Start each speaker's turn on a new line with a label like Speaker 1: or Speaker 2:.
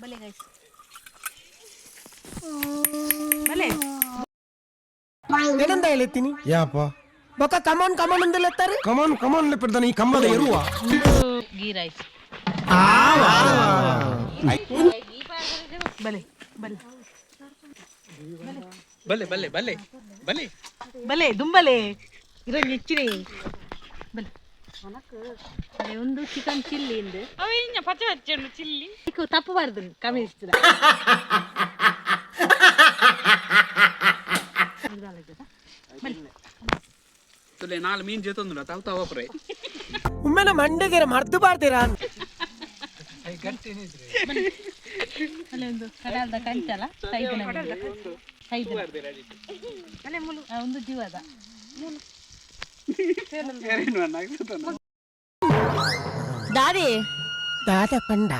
Speaker 1: ಬಲೆ ಗೈಸ್ ಬಲೆ
Speaker 2: ಏನಂತ ಹೇಳ್ತೀನಿ
Speaker 3: ಯಾಪ
Speaker 2: ಬೊಕ್ಕ ಕಮಾನ್ ಕಮಾನ್ ಅಂದೆಲ್ಲ ಎತ್ತಾರೆ
Speaker 3: ಕಮಾನ್ ಕಮಾನ್ ಲೆಪ್ಪಿಡ್ದಾನೆ ಈ ಕಂಬದ ಇರುವ
Speaker 1: ಗೀ ರೈಸ್ ಬಲೆ ಬಲೆ
Speaker 4: ಬಲ್ಲೆ ಬಲ್ಲೆ ಬಲ್ಲೆ ಬಲ್ಲೆ
Speaker 1: ಬಲೆ ದುಂಬಲೆ ಇರೋ ನೆಚ್ಚಿನಿ ಬಲೆ ಒಂದು ಚಿಕನ್ ಚಿಲ್ಲಿ ಇಂದು
Speaker 5: ಅವ ಪಚ್ಚೆ ಹಚ್ಚು ಚಿಲ್ಲಿ
Speaker 1: ತಪ್ಪಬಾರ್ದು ಕಮ್ಮಿ ಇಷ್ಟ
Speaker 4: ತುಲೆ ನಾಲ್ ಮೀನ್ ಜೊತೊಂದು ತಾವು ತಾವಪ್ರೆ
Speaker 2: ಒಮ್ಮೆನ ಮಂಡೆಗೆರೆ ಮರ್ದು ಬಾರ್ತೀರಾ
Speaker 1: ಅಲ್ಲೇ ಒಂದು ಕಡಾಲ್ದ ಕಂಚಲ್ಲ ಒಂದು ಜೀವದ ದಾದಿ
Speaker 2: ದಾದ ಪಂಡ